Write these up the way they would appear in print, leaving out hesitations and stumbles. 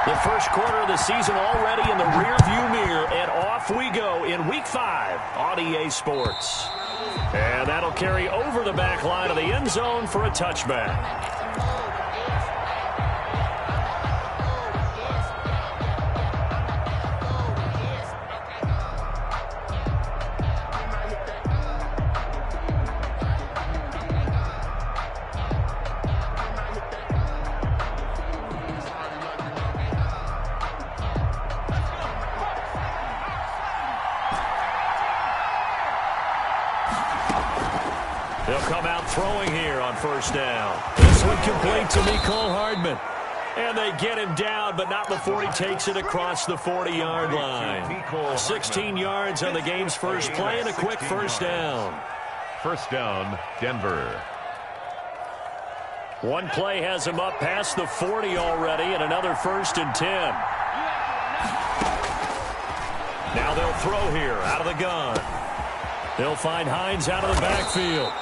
The first quarter of the season already in the rearview mirror, and off we go in Week 5 on EA Sports. And that'll carry over the back line of the end zone for a touchback. They'll come out throwing here on first down. This one complete to Mecole Hardman. And they get him down, but not before he takes it across the 40-yard line. 16 yards on the game's first play and a quick first down. First down, Denver. One play has him up past the 40 already, and another 1st and 10. Now they'll throw here out of the gun. They'll find Hines out of the backfield.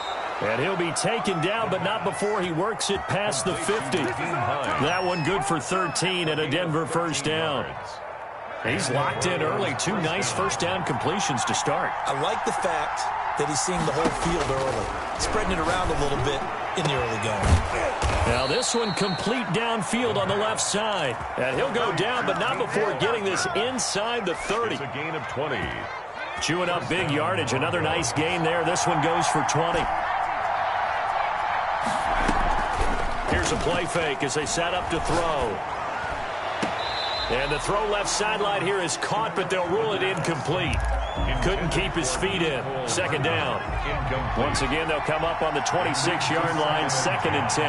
And he'll be taken down, but not before he works it past the 50. That one good for 13 and a Denver first down. He's locked in early. 2 nice first down completions to start. I like the fact that he's seeing the whole field early, spreading it around a little bit in the early going. Now this one complete downfield on the left side. And he'll go down, but not before getting this inside the 30. It's a gain of 20. Chewing up big yardage. Another nice gain there. This one goes for 20. Here's a play fake as they set up to throw. And the throw left sideline here is caught, but they'll rule it incomplete. Couldn't keep his feet in. Second down. Once again, they'll come up on the 26-yard line, 2nd and 10.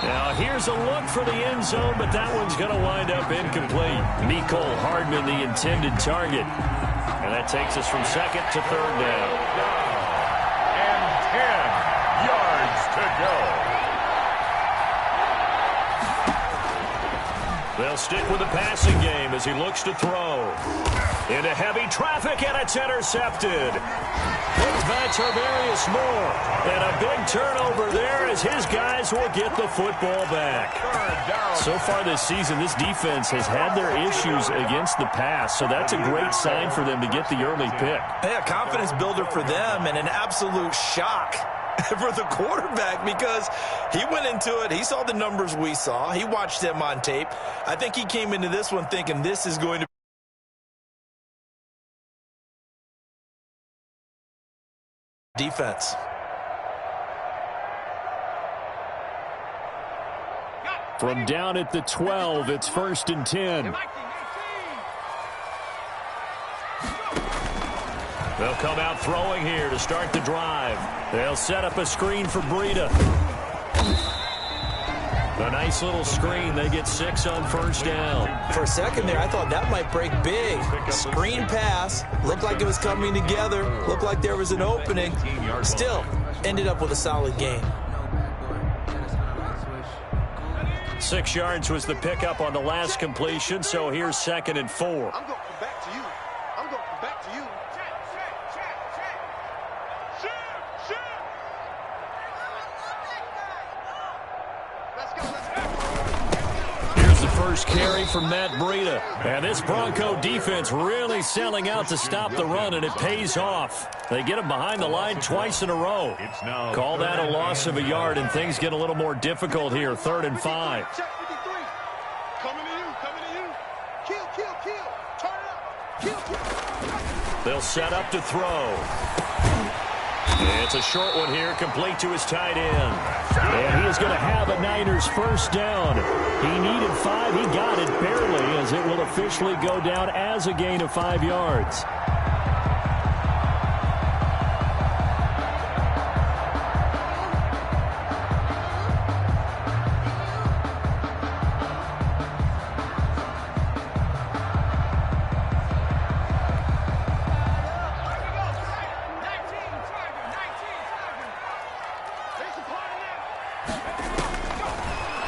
Now here's a look for the end zone, but that one's going to wind up incomplete. Mecole Hardman, the intended target. And that takes us from 2nd to 3rd down. 10 yards to go. They'll stick with the passing game as he looks to throw. Into heavy traffic, and it's intercepted. By Tarvarius Moore. And a big turnover there as his guys will get the football back. So far this season, this defense has had their issues against the pass, so that's a great sign for them to get the early pick. Yeah, confidence builder for them and an absolute shock for the quarterback because he went into it. He saw the numbers we saw. He watched them on tape. I think he came into this one thinking this is going to be defense. From down at the 12, it's 1st and 10. They'll come out throwing here to start the drive. They'll set up a screen for Breida. A nice little screen. They get 6 on first down. For a second there, I thought that might break big. Screen pass. Looked like it was coming together. Looked like there was an opening. Still, ended up with a solid gain. 6 yards was the pickup on the last completion, so here's 2nd and 4. I'm going to come back to you. I'm going to come back to you. Here's the first carry from Matt Breida. And this Bronco defense really selling out to stop the run, and it pays off. They get him behind the line twice in a row. Call that a loss of a yard, and things get a little more difficult here. 3rd and 5. Coming to you. Kill. Turn it up. Kill. They'll set up to throw. It's a short one here, complete to his tight end. And he is going to have a Niners first down. He needed 5. He got it barely, as it will officially go down as a gain of 5 yards.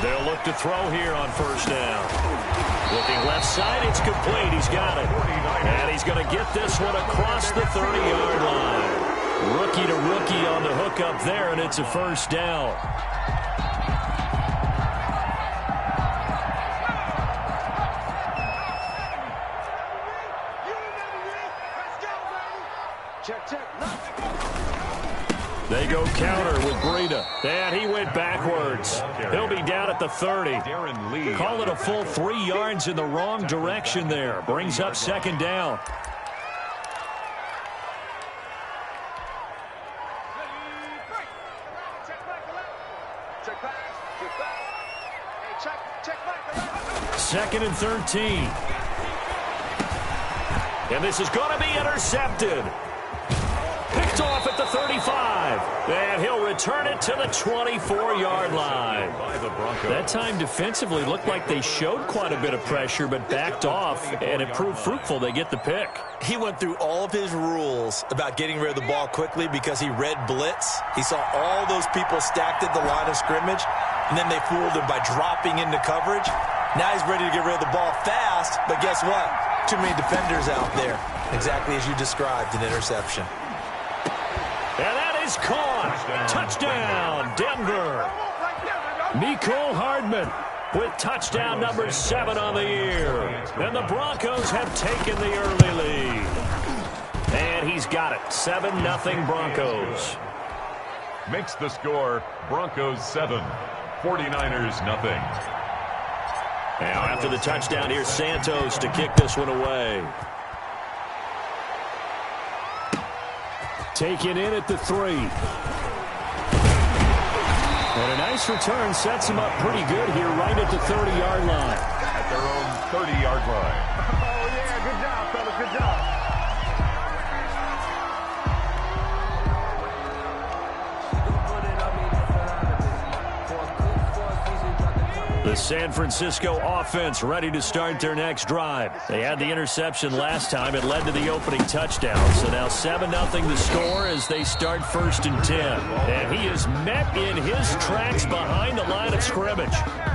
They'll look to throw here on first down. Looking left side, it's complete. He's got it. And he's going to get this one across the 30-yard line. Rookie to rookie on the hookup there, and it's a first down. They go counter with Breida. And he went backwards. He'll be down at the 30. Call it a full 3 yards in the wrong direction there. Brings up second down. Second and 13. And this is going to be intercepted. Picked off at the 35. And he'll return it to the 24-yard line. That time defensively looked like they showed quite a bit of pressure, but backed off, and it proved fruitful. They get the pick. He went through all of his rules about getting rid of the ball quickly because he read blitz. He saw all those people stacked at the line of scrimmage, and then they fooled him by dropping into coverage. Now he's ready to get rid of the ball fast, but guess what? Too many defenders out there. Exactly as you described, an interception. And that is caught. Touchdown, Denver. Mecole Hardman with touchdown number 7 on the year. And the Broncos have taken the early lead. And he's got it. 7-0 Broncos. Makes the score Broncos 7, 49ers nothing. Now after the touchdown, here's Santos to kick this one away. Taken in at the 3. And a nice return sets him up pretty good here right at the 30-yard line. At their own 30-yard line. Oh, yeah, good job, fellas, good job. The San Francisco offense ready to start their next drive. They had the interception last time. It led to the opening touchdown. So now 7-0 the score as they start 1st and 10. And he is met in his tracks behind the line of scrimmage.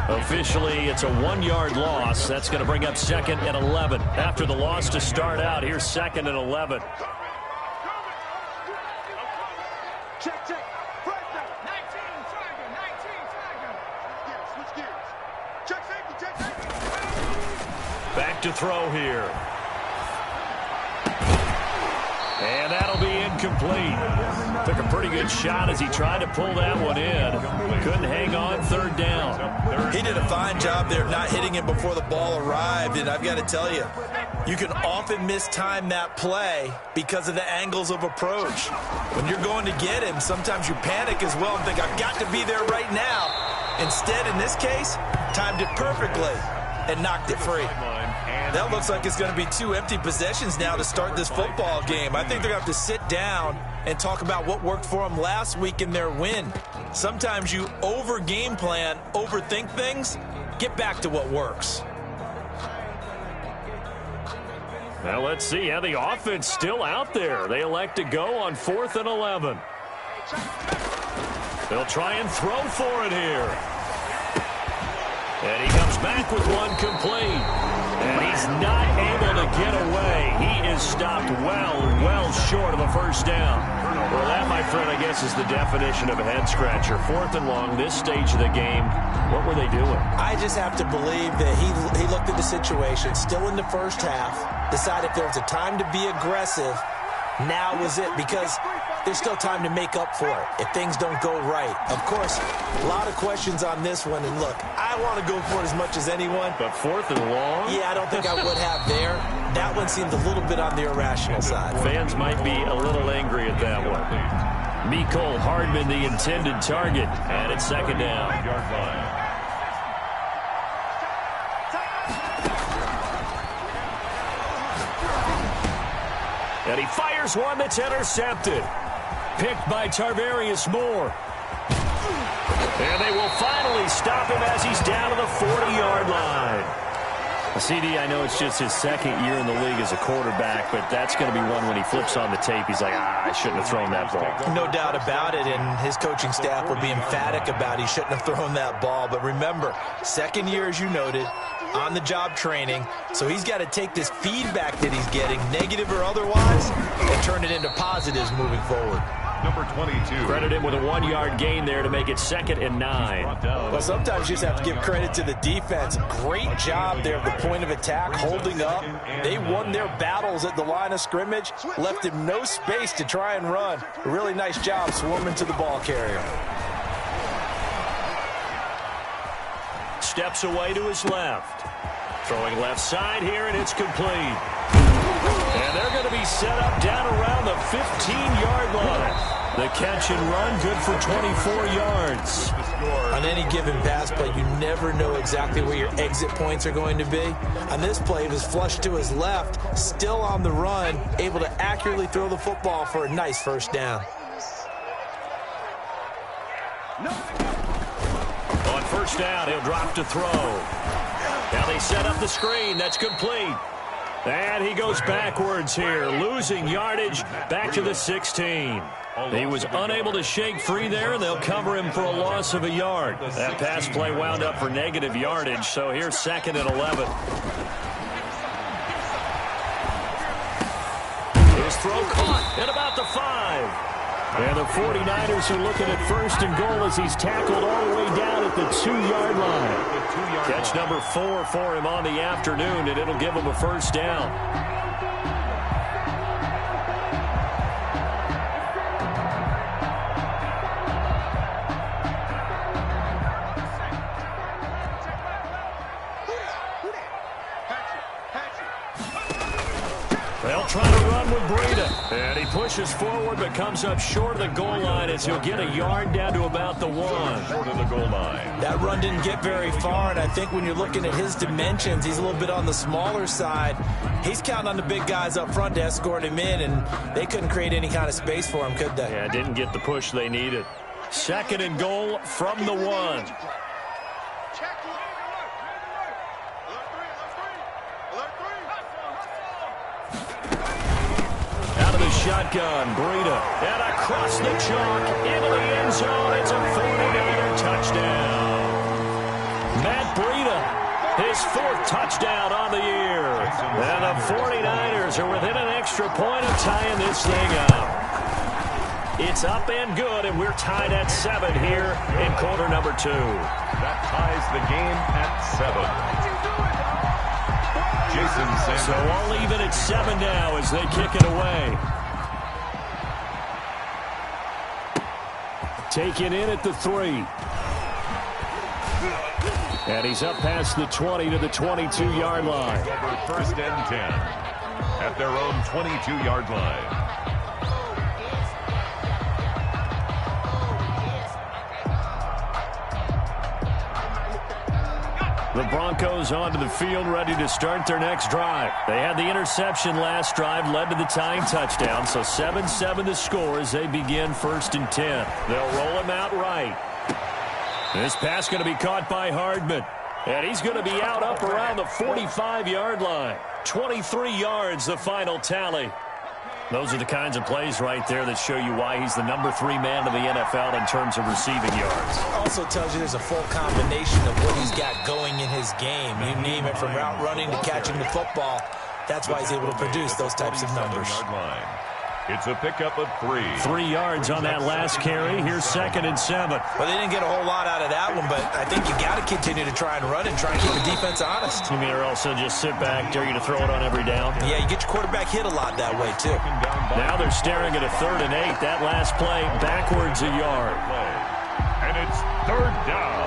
Officially, it's a 1-yard loss. That's going to bring up 2nd and 11. After the loss to start out, here's 2nd and 11. Check, check. First down. 19, Tiger, 19, Tiger. Switch gears. Check safety, check safety. Back to throw here. And that'll be incomplete. Took a pretty good shot as he tried to pull that one in. Couldn't hang on 3rd down. He did a fine job there of not hitting him before the ball arrived, and I've got to tell you, you can often mistime that play because of the angles of approach. When you're going to get him, sometimes you panic as well and think, I've got to be there right now. Instead, in this case, timed it perfectly and knocked it free. That looks like it's going to be 2 empty possessions now to start this football game. I think they're going to have to sit down and talk about what worked for them last week in their win. Sometimes you over-game plan, overthink things. Get back to what works. Now let's see how the offense still out there. They elect to go on 4th and 11. They'll try and throw for it here. And he comes back with one complete. And he's not able to get away. He is stopped well short of a first down. Well, that, my friend, I guess is the definition of a head-scratcher. 4th and long, this stage of the game. What were they doing? I just have to believe that he looked at the situation, still in the first half, decided if there was a time to be aggressive, now was it, because there's still time to make up for it if things don't go right. Of course, a lot of questions on this one, and look, I want to go for it as much as anyone. But 4th and long? Yeah, I don't think I would have there. That one seemed a little bit on the irrational side. Fans might be a little angry at that one. Mecole Hardman, the intended target, and it's 2nd down. And he fires one that's intercepted. Picked by Tarvarius Moore. And they will finally stop him as he's down to the 40-yard line. CD, I know it's just his 2nd year in the league as a quarterback, but that's going to be one when he flips on the tape. He's like, I shouldn't have thrown that ball. No doubt about it, and his coaching staff will be emphatic about he shouldn't have thrown that ball. But remember, 2nd year, as you noted, on-the-job training, so he's got to take this feedback that he's getting, negative or otherwise, and turn it into positives moving forward. number 22. Credit him with a 1-yard gain there to make it 2nd and 9. Well, sometimes you just have to give credit to the defense. Great job there at the point of attack, holding up. They won their battles at the line of scrimmage, left him no space to try and run. A really nice job swarming to the ball carrier. Steps away to his left. Throwing left side here, and it's complete. And they're going to be set up down around the 15-yard line. The catch and run, good for 24 yards. On any given pass play, you never know exactly where your exit points are going to be. On this play, it was flushed to his left, still on the run, able to accurately throw the football for a nice first down. On first down, he'll drop to throw. Now they set up the screen. That's complete. And he goes backwards here, losing yardage back to the 16. He was unable to shake free there, and they'll cover him for a loss of a yard. That pass play wound up for negative yardage, so here's 2nd and 11. His throw caught at about the 5. And the 49ers are looking at 1st and goal as he's tackled all the way down at the 2-yard line. Catch number 4 for him on the afternoon, and it'll give him a first down. They'll try to run with Breida. And he pushes forward but comes up short of the goal line as he'll get a yard down to about the 1. Short of the goal line. That run didn't get very far, and I think when you're looking at his dimensions, he's a little bit on the smaller side. He's counting on the big guys up front to escort him in, and they couldn't create any kind of space for him, could they? Yeah, didn't get the push they needed. 2nd and goal from the 1. Shotgun, Breida, and across the chalk into the end zone. It's a 49er touchdown. Matt Breida, his 4th touchdown on the year. And the 49ers are within an extra point of tying this thing up. It's up and good, and we're tied at 7 here in quarter number 2. That ties the game at 7. Jason Sanders. So all even at 7 now as they kick it away. Taken in at the 3. And he's up past the 20 to the 22-yard line. Over 1st and 10 at their own 22-yard line. The Broncos onto the field, ready to start their next drive. They had the interception last drive, led to the tying touchdown, so 7-7 the score as they begin 1st and 10. They'll roll him out right. This pass going to be caught by Hardman, and he's going to be out up around the 45-yard line. 23 yards, the final tally. Those are the kinds of plays right there that show you why he's the number 3 man in the NFL in terms of receiving yards. Also tells you there's a full combination of what he's got going in his game. You name it, from route running to catching the football. That's why he's able to produce those types of numbers. It's a pickup of 3. 3 yards on that last carry. Here's 2nd and 7. Well, they didn't get a whole lot out of that one, but I think you got to continue to try and run and try and keep the defense honest. You mean, or also just sit back, dare you to throw it on every down? Yeah, you get your quarterback hit a lot that way, too. Now they're staring at a 3rd and 8. That last play, backwards a yard. And it's 3rd down.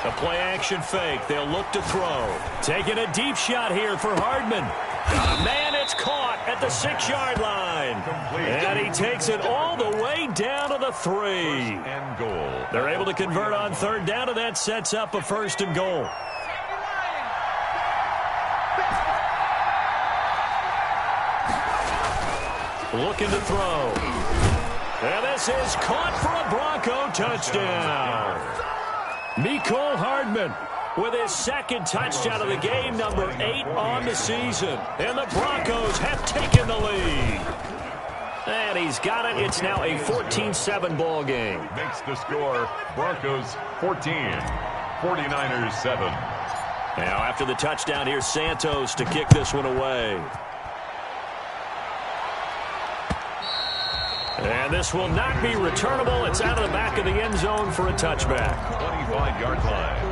A play-action fake. They'll look to throw. Taking a deep shot here for Hardman. Man, it's caught at the 6-yard line. And he takes it all the way down to the 3. And goal. They're able to convert on 3rd down, and that sets up a 1st and goal. Looking to throw. And this is caught for a Bronco touchdown. Mecole Hardman with his 2nd touchdown of the game, number 8 on the season. And the Broncos have taken the lead. And he's got it. It's now a 14-7 ball game. Makes the score Broncos 14, 49ers 7. Now after the touchdown, here's Santos to kick this one away. And this will not be returnable. It's out of the back of the end zone for a touchback. 25-yard line.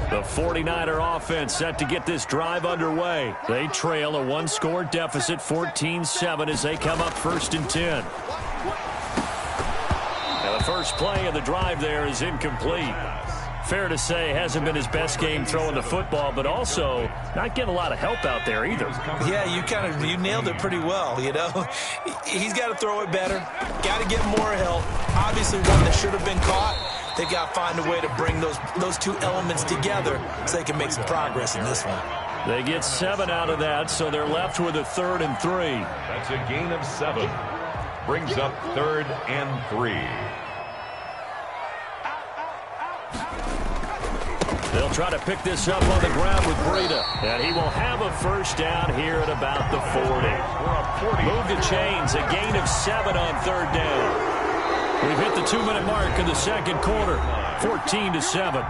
The 49er offense set to get this drive underway. They trail a one-score deficit, 14-7, as they come up 1st and 10. Now the first play of the drive there is incomplete. Fair to say, hasn't been his best game throwing the football, but also not getting a lot of help out there either. Yeah, you nailed it pretty well, you know. He's got to throw it better. Got to get more help. Obviously one that should have been caught. They got to find a way to bring those two elements together so they can make some progress in this one. They get 7 out of that, so they're left with a 3rd and 3. That's a gain of 7. Brings up 3rd and 3. They'll try to pick this up on the ground with Breida. And he will have a first down here at about the 40. Move the chains, a gain of 7 on 3rd down. We've hit the 2-minute mark in the second quarter, 14-7.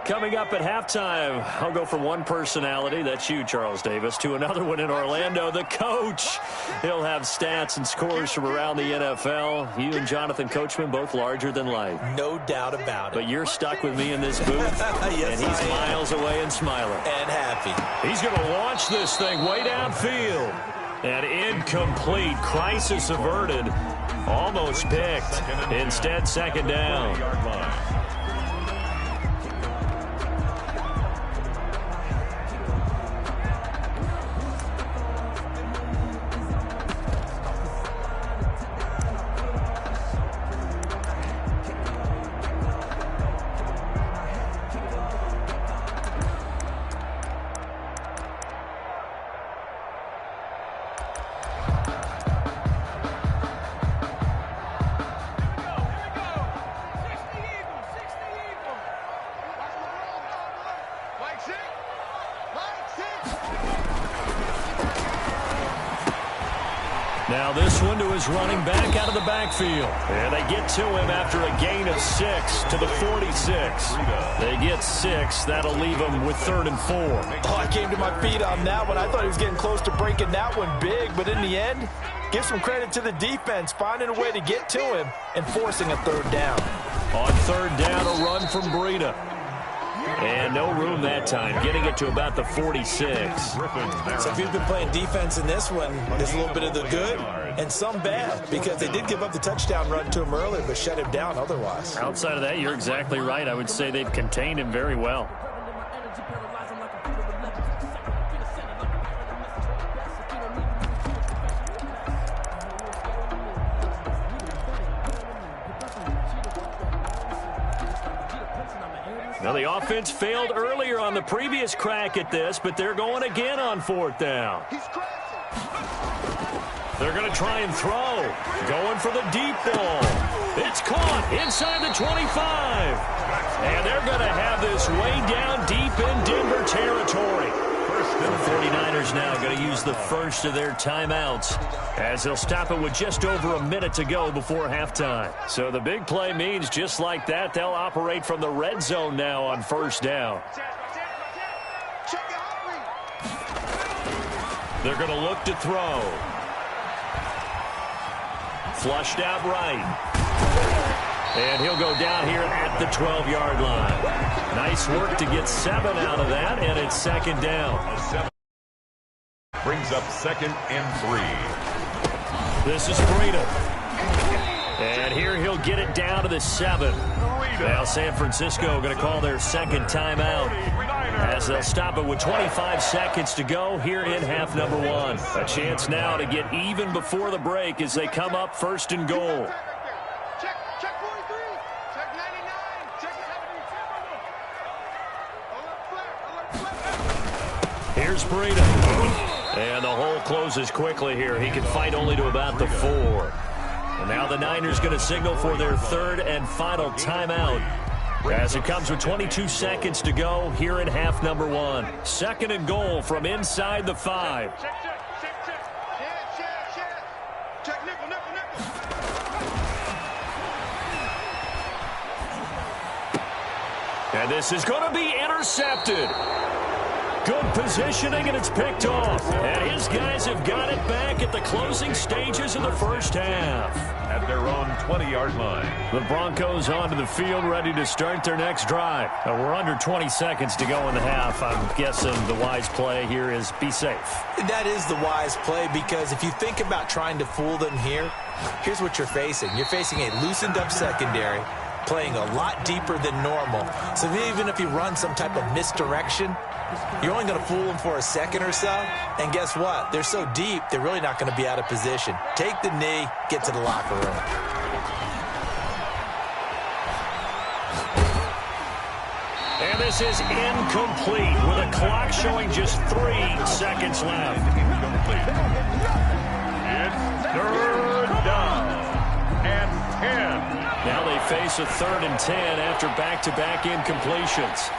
Coming up at halftime, I'll go from one personality, that's you, Charles Davis, to another one in Orlando, the coach. He'll have stats and scores from around the NFL. You and Jonathan Coachman, both larger than life. No doubt about it. But you're stuck with me in this booth, yes, and he's miles away and smiling. And happy. He's going to launch this thing way downfield. And incomplete. Crisis averted. Almost picked. Instead, 2nd down. Now this one to his running back out of the backfield. And they get to him after a gain of 6 to the 46. They get 6. That'll leave him with 3rd and 4. Oh, I came to my feet on that one. I thought he was getting close to breaking that one big. But in the end, give some credit to the defense, finding a way to get to him and forcing a 3rd down. On 3rd down, a run from Breida. And no room that time, getting it to about the 46. So if you've been playing defense in this one, there's a little bit of the good and some bad, because they did give up the touchdown run to him earlier, but shut him down otherwise. Outside of that, you're exactly right. I would say they've contained him very well. Now, the offense failed earlier on the previous crack at this, but they're going again on 4th down. They're going to try and throw. Going for the deep ball. It's caught inside the 25. And they're going to have this way down deep in Denver territory. The 49ers now going to use the first of their timeouts as they'll stop it with just over a minute to go before halftime. So the big play means just like that, they'll operate from the red zone now on 1st down. They're going to look to throw. Flushed out right. And he'll go down here at the 12-yard line. Nice work to get 7 out of that, and it's 2nd down. Brings up 2nd and 3. This is Breida. And here he'll get it down to the 7. Now San Francisco going to call their 2nd timeout as they'll stop it with 25 seconds to go here in half number 1. A chance now to get even before the break as they come up 1st and goal. Check 43. Check 99. Check 70. Here's Breida. And the hole closes quickly here. He can fight only to about the 4. And now the Niners going to signal for their third and final timeout, as it comes with 22 seconds to go here in half number 1. 2nd and goal from inside the 5. Check nickel, nickel, nickel. And this is going to be intercepted. Good positioning, and it's picked off. And his guys have got it back at the closing stages of the first half. At their own 20-yard line. The Broncos onto the field, ready to start their next drive. We're under 20 seconds to go in the half. I'm guessing the wise play here is be safe. That is the wise play, because if you think about trying to fool them here, here's what you're facing. You're facing a loosened-up secondary, playing a lot deeper than normal. So even if you run some type of misdirection, you're only going to fool them for a second or so. And guess what? They're so deep, they're really not going to be out of position. Take the knee, get to the locker room. And this is incomplete with a clock showing just 3 seconds left. It's third down and 10. Now they face a 3rd and 10 after back-to-back incompletions.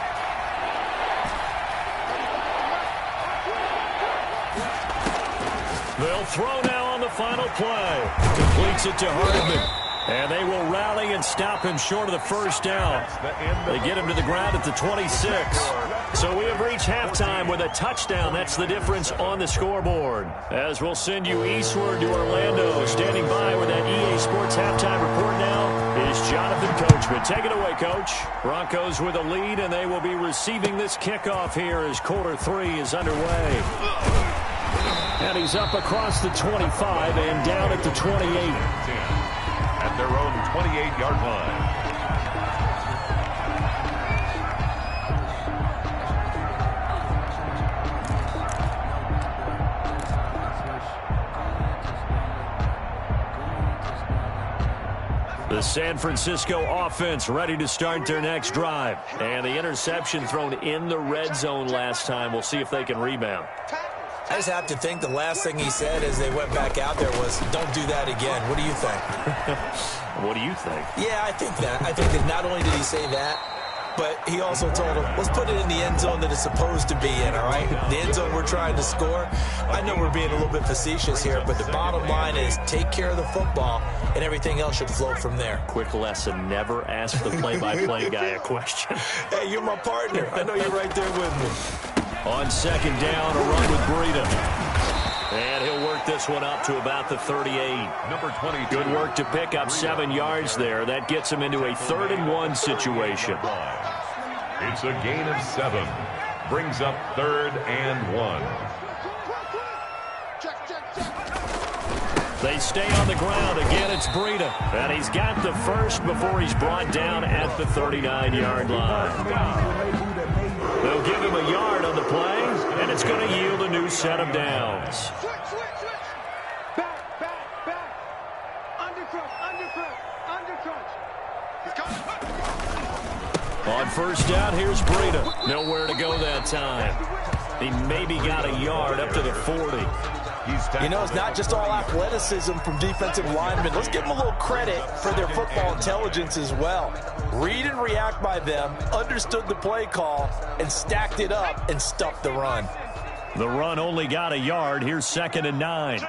They'll throw now on the final play. Completes it to Hardman. And they will rally and stop him short of the first down. They get him to the ground at the 26. So we have reached halftime with a touchdown. That's the difference on the scoreboard. As we'll send you eastward to Orlando. Standing by with that EA Sports halftime report now is Jonathan Coachman. Take it away, Coach. Broncos with a lead, and they will be receiving this kickoff here as quarter 3 is underway. And he's up across the 25 and down at the 28. At their own 28-yard line. The San Francisco offense ready to start their next drive. And the interception thrown in the red zone last time. We'll see if they can rebound. I just have to think the last thing he said as they went back out there was, don't do that again. What do you think? What do you think? Yeah, I think that. I think that not only did he say that, but he also told him, let's put it in the end zone that it's supposed to be in, all right? The end zone we're trying to score. I know we're being a little bit facetious here, but the bottom line is take care of the football, and everything else should flow from there. Quick lesson, never ask the play-by-play guy a question. Hey, you're my partner. I know you're right there with me. On 2nd down, a run with Breida. And he'll work this one up to about the 38. Number 22. Good work to pick up 7 yards there. That gets him into a 3rd and 1 situation. It's a gain of 7. Brings up 3rd and 1. They stay on the ground. Again, it's Breida. And he's got the first before he's brought down at the 39-yard line. They'll give him a yard on the play, and it's going to yield a new set of downs. Switch. Back. Undercrunch. He's coming. On 1st down, here's Breida. Nowhere to go that time. He maybe got a yard up to the 40. You know, it's not just all athleticism from defensive linemen. Let's give them a little credit for their football intelligence as well. Read and react by them, understood the play call, and stacked it up and stuffed the run. The run only got a yard. Here's 2nd and 9.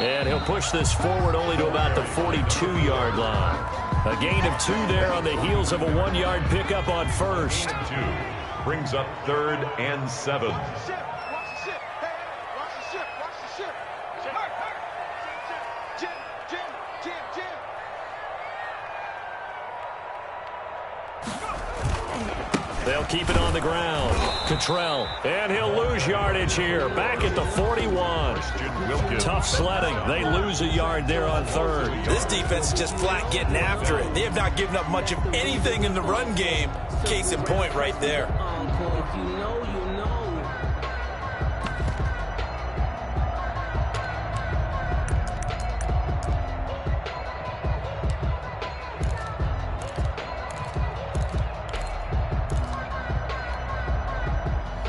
And he'll push this forward only to about the 42-yard line. A gain of 2 there on the heels of a 1-yard pickup on 1st. 2 brings up 3rd and 7. Watch the ship. Jim. They'll keep it on the ground. Cottrell. And he'll lose yardage here. Back at the 41. Tough sledding. They lose a yard there on 3rd. This defense is just flat getting after it. They have not given up much of anything in the run game. Case in point right there. If you know, you know.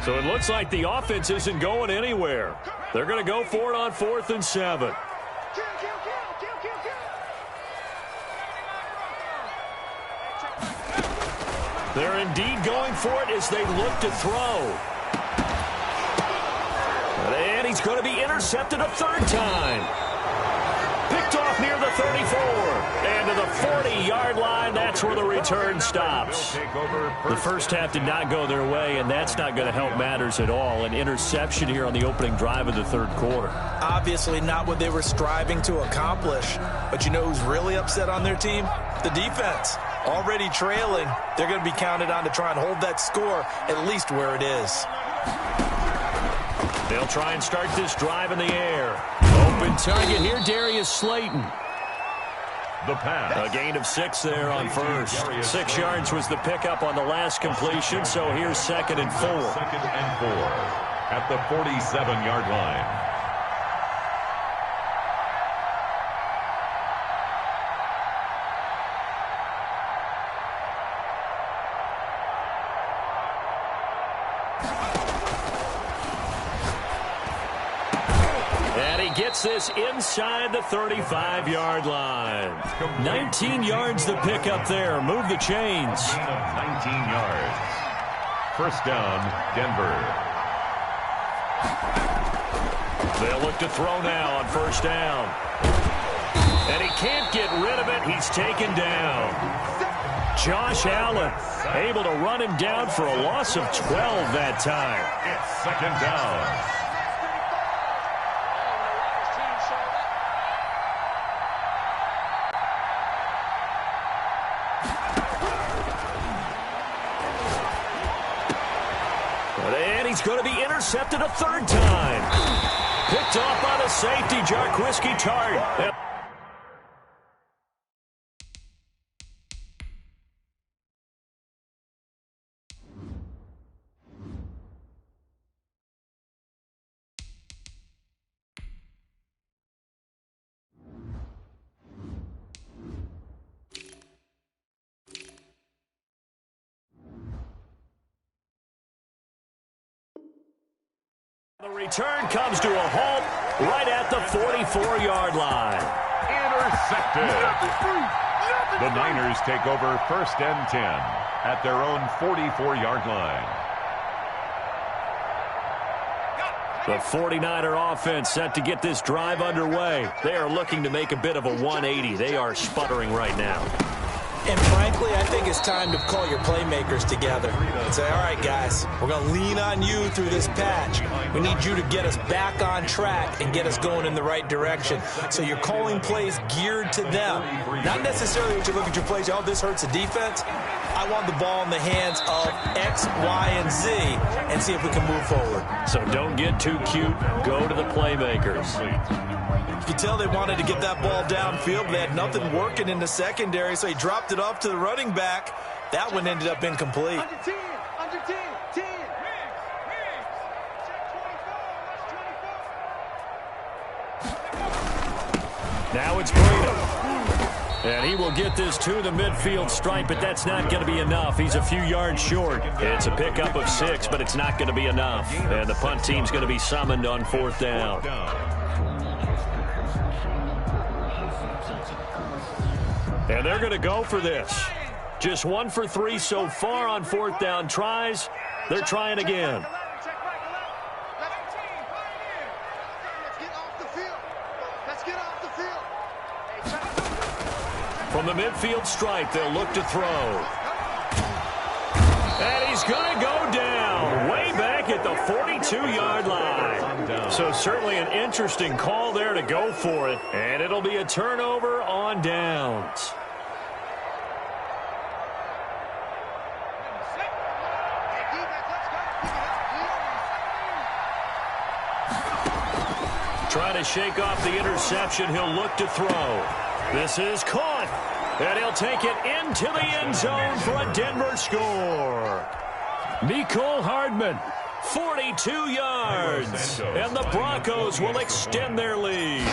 So it looks like the offense isn't going anywhere. They're going to go for it on 4th and 7. They're indeed going for it as they look to throw. And he's going to be intercepted a 3rd time. Picked off near the 34. And to the 40-yard line, that's where the return stops. The first half did not go their way, and that's not going to help matters at all. An interception here on the opening drive of the 3rd quarter. Obviously not what they were striving to accomplish. But you know who's really upset on their team? The defense. Already trailing, they're going to be counted on to try and hold that score at least where it is. They'll try and start this drive in the air. Open target here, Darius Slayton. The pass. A gain of 6 there on first. 6 yards was the pickup on the last completion, so here's 2nd and 4. 2nd and 4 at the 47-yard line. Gets this inside the 35-yard line. 19 yards the pickup there. Move the chains. Gain of 19 yards. First down, Denver. They'll look to throw now on 1st down. And he can't get rid of it. He's taken down. Josh Allen able to run him down for a loss of 12 that time. It's 2nd down. He's going to be intercepted a 3rd time. Picked off by the safety, Jarquiski Tart. The return comes to a halt right at the 44-yard line. Intercepted. The Niners take over 1st and 10 at their own 44-yard line. The 49er offense set to get this drive underway. They are looking to make a bit of a 180. They are sputtering right now. And frankly, I think it's time to call your playmakers together and say, all right, guys, we're going to lean on you through this patch. We need you to get us back on track and get us going in the right direction. So you're calling plays geared to them. Not necessarily what you look at your plays, oh, this hurts the defense. I want the ball in the hands of X, Y, and Z and see if we can move forward. So don't get too cute. Go to the playmakers. You can tell they wanted to get that ball downfield, but they had nothing working in the secondary, so he dropped it off to the running back. That one ended up incomplete. Under 10, under 10, 10. Now it's Breda. And he will get this to the midfield stripe, but that's not going to be enough. He's a few yards short. It's a pickup of 6, but it's not going to be enough. And the punt team's going to be summoned on 4th down. And they're going to go for this. Just 1 for 3 so far on 4th down tries. They're trying again. From the midfield stripe, they'll look to throw. And he's going to go down way back at the 42-yard line. So certainly an interesting call there to go for it. And it'll be a turnover on downs. Trying to shake off the interception. He'll look to throw. This is caught. And he'll take it into the end zone for a Denver score. Mecole Hardman, 42 yards. And the Broncos will extend their lead.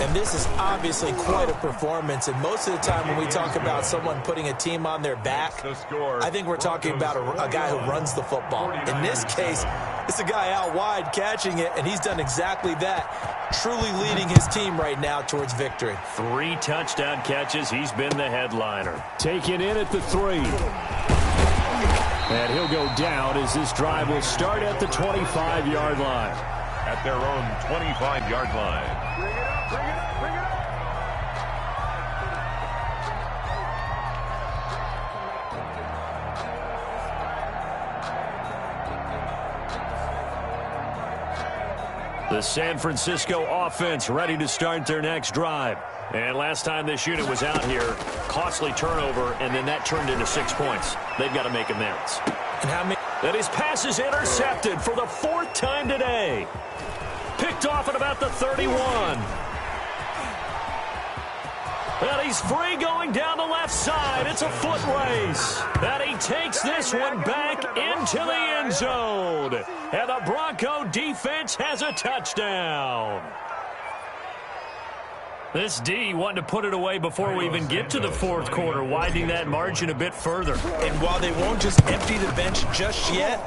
And this is obviously quite a performance. And most of the time when we talk about someone putting a team on their back, I think we're talking about a guy who runs the football. In this case, it's a guy out wide catching it, and he's done exactly that, truly leading his team right now towards victory. 3 touchdown catches. He's been the headliner. Taken in at the 3. And he'll go down as this drive will start at the 25-yard line. At their own 25-yard line. Bring it up, bring it up, bring it up. The San Francisco offense ready to start their next drive. And last time this unit was out here, costly turnover, and then that turned into 6 points. They've got to make amends. And how many? And his pass is intercepted for the 4th time today. Picked off at about the 31. And he's free going down the left side. It's a foot race. And he takes this one back into the end zone. And the Bronco defense has a touchdown. This D wanting to put it away before we even get to the 4th quarter, widening that margin a bit further. And while they won't just empty the bench just yet,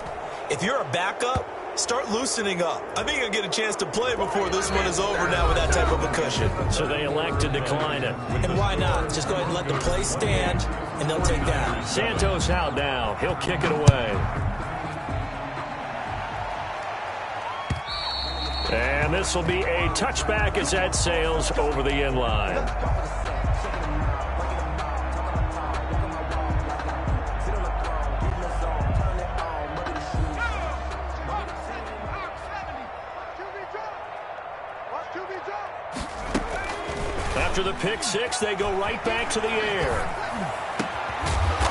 if you're a backup, start loosening up. I think you'll get a chance to play before this one is over now with that type of a cushion. So they elect to decline it. And why not? Just go ahead and let the play stand, and they'll take that. Santos out now. He'll kick it away. And this will be a touchback as that sails over the end line. After the pick 6, they go right back to the air.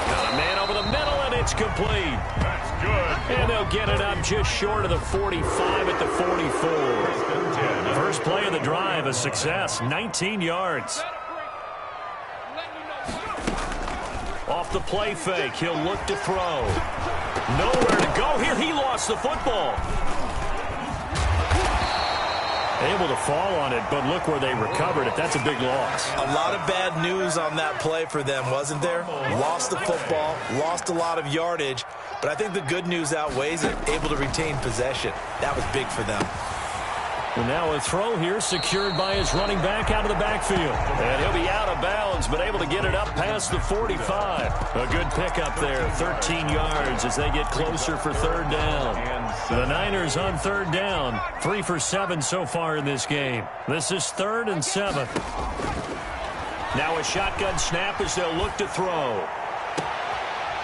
Got a man over the middle, and it's complete. That's good. And they'll get it up just short of the 45 at the 44. First play of the drive, a success, 19 yards. Off the play fake, he'll look to throw. Nowhere to go here. He lost the football. Able to fall on it, but look where they recovered it. That's a big loss. A lot of bad news on that play for them, wasn't there? Lost the football, lost a lot of yardage, but I think the good news outweighs it. Able to retain possession. That was big for them. And now a throw here secured by his running back out of the backfield. And he'll be out of bounds, but able to get it up past the 45. A good pickup there, 13 yards as they get closer for 3rd down. The Niners on 3rd down, 3 for 7 so far in this game. This is 3rd and 7. Now a shotgun snap as they'll look to throw.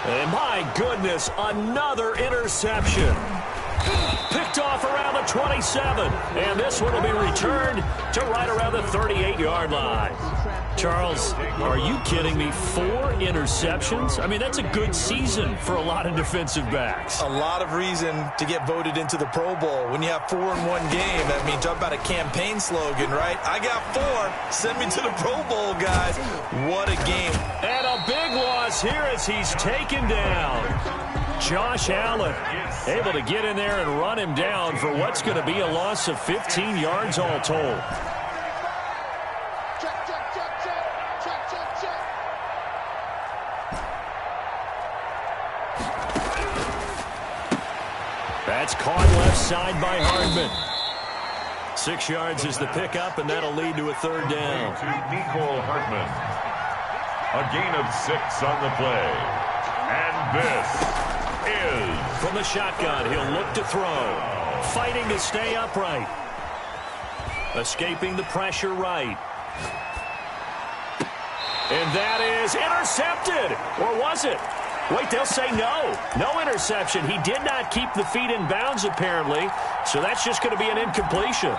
And my goodness, another interception. Picked off around the 27. And this one will be returned to right around the 38-yard line. Charles, are you kidding me? 4 interceptions? I mean, that's a good season for a lot of defensive backs. A lot of reason to get voted into the Pro Bowl. When you have 4 in one game, I mean, talk about a campaign slogan, right? I got 4. Send me to the Pro Bowl, guys. What a game. And a big loss here as he's taken down. Josh Allen able to get in there and run him down for what's going to be a loss of 15 yards all told. Check, check, check, check. Check, check, check. That's caught left side by Hardman. 6 yards is the pickup, and that'll lead to a 3rd down. To Nicole Hartman. A gain of 6 on the play. And this is from the shotgun. He'll look to throw. Fighting to stay upright. Escaping the pressure right. And that is intercepted. Or was it? Wait, they'll say no. No interception. He did not keep the feet in bounds, apparently. So that's just going to be an incompletion.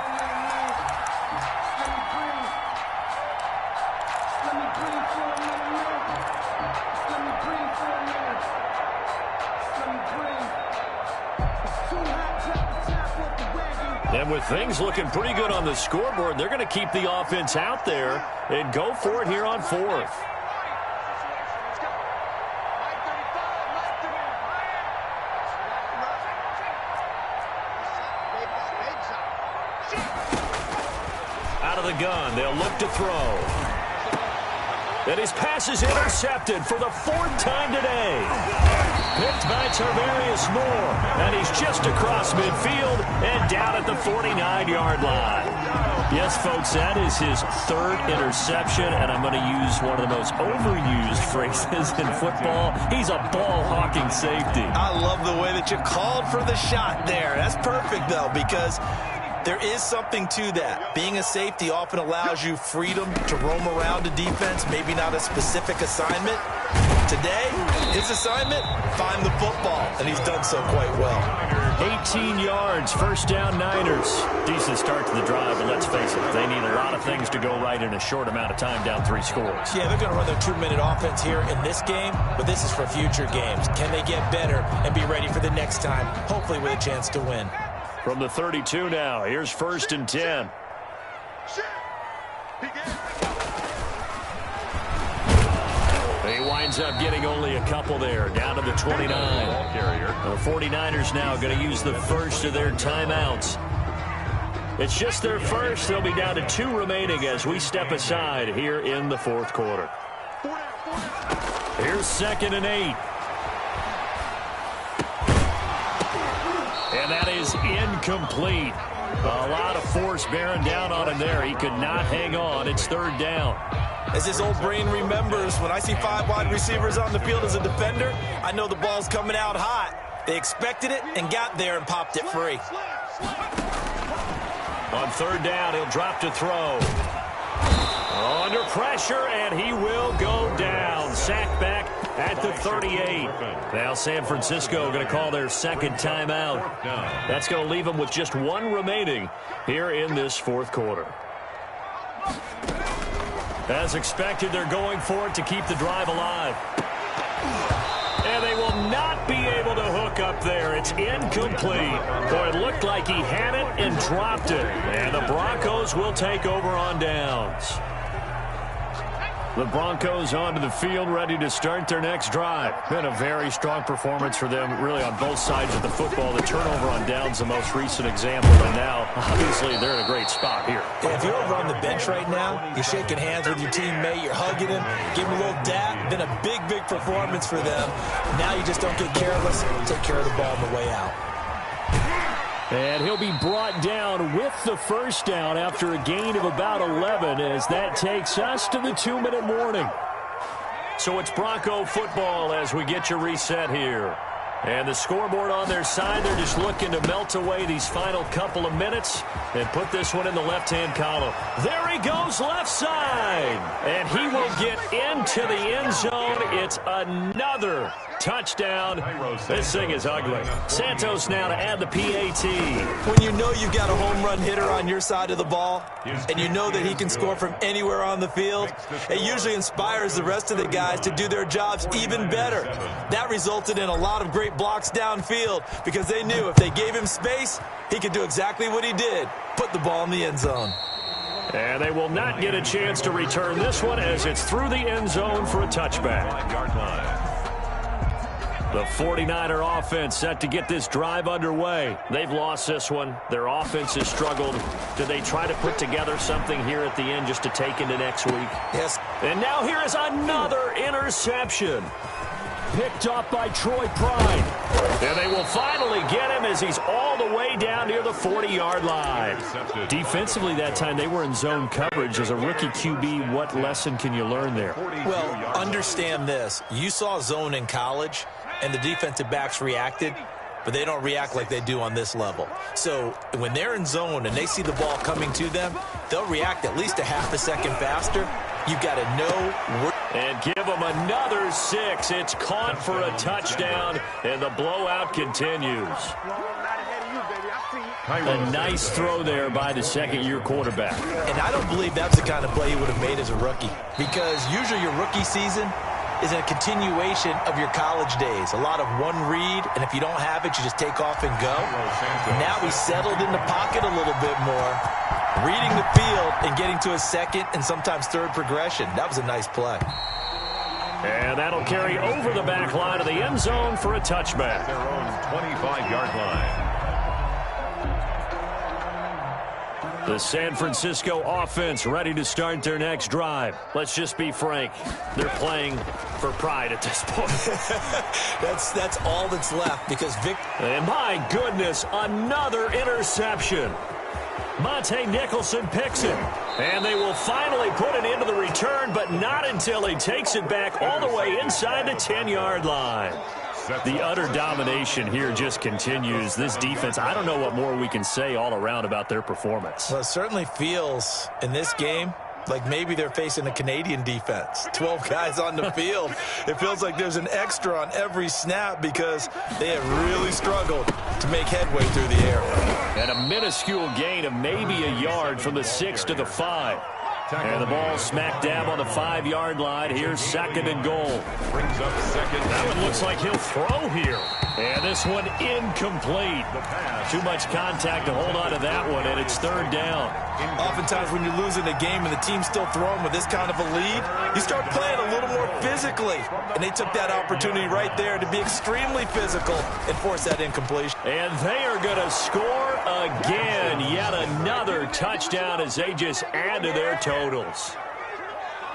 And with things looking pretty good on the scoreboard, they're going to keep the offense out there and go for it here on 4th. Out of of the gun. They'll look to throw. And his pass is intercepted for the 4th time today. Picked by Tarvarius Moore. And he's just across midfield and down at the 49-yard line. Yes, folks, that is his 3rd interception, and I'm going to use one of the most overused phrases in football. He's a ball-hawking safety. I love the way that you called for the shot there. That's perfect, though, because there is something to that. Being a safety often allows you freedom to roam around a defense, maybe not a specific assignment. Today, his assignment, find the football, and he's done so quite well. 18 yards, first down Niners. Decent start to the drive, but let's face it, they need a lot of things to go right in a short amount of time, down 3 scores. Yeah, they're going to run their 2-minute offense here in this game, but this is for future games. Can they get better and be ready for the next time, hopefully with a chance to win? From the 32 now, here's 1st and 10. He winds up getting only a couple there, down to the 29. The 49ers now going to use the first of their timeouts. It's just their first. They'll be down to 2 remaining as we step aside here in the 4th quarter. Here's 2nd and 8. And that is incomplete. A lot of force bearing down on him there. He could not hang on. It's 3rd down. As his old brain remembers, when I see 5 wide receivers on the field as a defender, I know the ball's coming out hot. They expected it and got there and popped it free. On 3rd down, he'll drop to throw. Under pressure, and he will go down. Sacked back at the 38. Now San Francisco going to call their 2nd timeout. That's going to leave them with just 1 remaining here in this 4th quarter. As expected, they're going for it to keep the drive alive. And they will not be able to hook up there. It's incomplete. Boy, it looked like he had it and dropped it. And the Broncos will take over on downs. The Broncos onto the field, ready to start their next drive. Been a very strong performance for them, really, on both sides of the football. The turnover on downs, the most recent example. And now, obviously, they're in a great spot here. Yeah, if you're over on the bench right now, you're shaking hands with your teammate, you're hugging him, give him a little dap. Been a big, big performance for them. Now you just don't get careless. Take care of the ball on the way out. And he'll be brought down with the first down after a gain of about 11 as that takes us to the 2-minute warning. So it's Bronco football as we get you reset here. And the scoreboard on their side, they're just looking to melt away these final couple of minutes and put this one in the left-hand column. There he goes, left side. And he will get into the end zone. It's another touchdown. This thing is ugly. Santos now to add the PAT. When you know you've got a home run hitter on your side of the ball, and you know that he can score from anywhere on the field, it usually inspires the rest of the guys to do their jobs even better. That resulted in a lot of great blocks downfield because they knew if they gave him space, he could do exactly what he did, put the ball in the end zone. And they will not get a chance to return this one as it's through the end zone for a touchback. The 49er offense set to get this drive underway. They've lost this one. Their offense has struggled. Do they try to put together something here at the end just to take into next week? Yes. And now here is another interception. Picked up by Troy Pride. And they will finally get him as he's all the way down near the 40-yard line. Defensively that time, they were in zone coverage. As a rookie QB, what lesson can you learn there? Well, understand this. You saw zone in college, and the defensive backs reacted, but they don't react like they do on this level. So when they're in zone and they see the ball coming to them, they'll react at least a half a second faster. You've got to know. And give them another 6. It's caught for a touchdown, and the blowout continues. A nice throw there by the second-year quarterback. And I don't believe that's the kind of play he would have made as a rookie, because usually your rookie season is a continuation of your college days. A lot of one read, and if you don't have it, you just take off and go. Now he's settled in the pocket a little bit more, reading the field and getting to a second and sometimes third progression. That was a nice play. And that'll carry over the back line of the end zone for a touchback. Their own 25-yard line. The San Francisco offense ready to start their next drive. Let's just be frank. They're playing for pride at this point. That's all that's left because And my goodness, another interception. Monte Nicholson picks it. And they will finally put it into the return, but not until he takes it back all the way inside the 10-yard line. The utter domination here just continues. This defense, I don't know what more we can say all around about their performance. Well, it certainly feels in this game like maybe they're facing a Canadian defense. 12 guys on the field. It feels like there's an extra on every snap because they have really struggled to make headway through the air. And a minuscule gain of maybe a yard from the 6 to the 5. And the ball smack dab on the 5-yard line. Here's 2nd and goal. Brings up 2nd. That one looks like he'll throw here. And this one incomplete. Too much contact to hold on to that one, and it's 3rd down. Oftentimes when you're losing a game and the team's still throwing with this kind of a lead, you start playing a little more physically. And they took that opportunity right there to be extremely physical and force that incompletion. And they are going to score again. Yet another touchdown as they just add to their totals.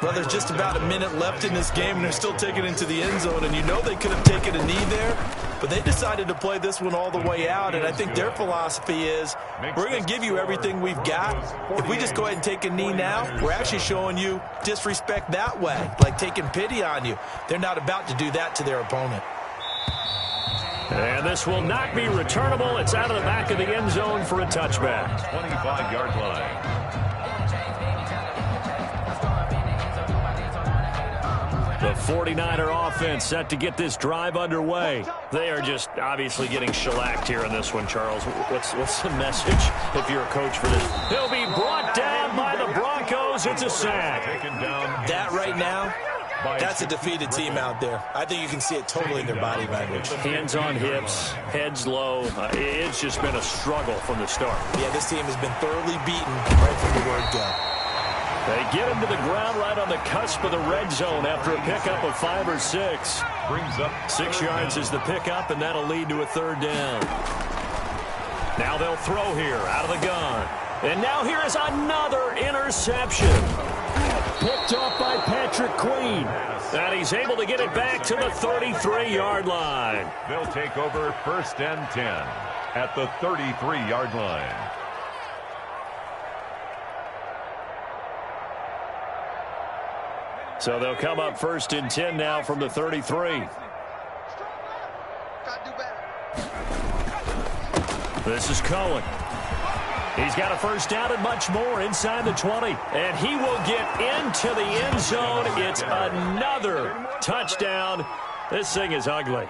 Well, there's just about a minute left in this game, and they're still taking it into the end zone. And you know they could have taken a knee there, but they decided to play this one all the way out. And I think their philosophy is, we're going to give you everything we've got. If we just go ahead and take a knee now, we're actually showing you disrespect that way, like taking pity on you. They're not about to do that to their opponent. And this will not be returnable. It's out of the back of the end zone for a touchback. 25-yard line. The 49er offense set to get this drive underway. They are just obviously getting shellacked here in this one, Charles. What's the message if you're a coach for this? He'll be brought down by the Broncos. It's a sack. That right now, that's a defeated team out there. I think you can see it totally in their body language. Hands on hips, heads low. It's just been a struggle from the start. Yeah, this team has been thoroughly beaten right from the word go. They get him to the ground right on the cusp of the red zone after a pickup of 5 or 6. Brings up 6 yards is the pickup, and that'll lead to a 3rd down. Now they'll throw here out of the gun. And now here is another interception. Picked off by Patrick Queen. And he's able to get it back to the 33-yard line. They'll take over 1st and 10 at the 33-yard line. So they'll come up 1st and 10 now from the 33. This is Cohen. He's got a 1st down and much more inside the 20. And he will get into the end zone. It's another touchdown. This thing is ugly.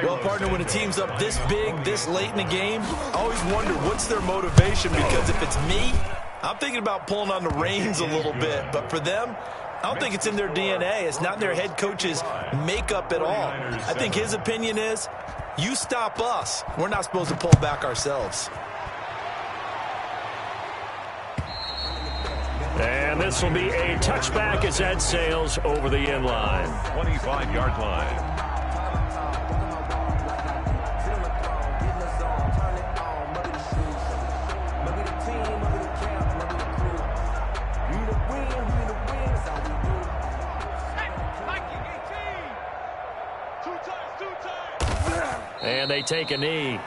Well, partner, when a team's up this big, this late in the game, I always wonder what's their motivation, because if it's me, I'm thinking about pulling on the reins a little bit. But for them, I don't think it's in their DNA. It's not their head coach's makeup at all. I think his opinion is, you stop us. We're not supposed to pull back ourselves. And this will be a touchback as that sails over the end line. 25-yard line. And they take a knee.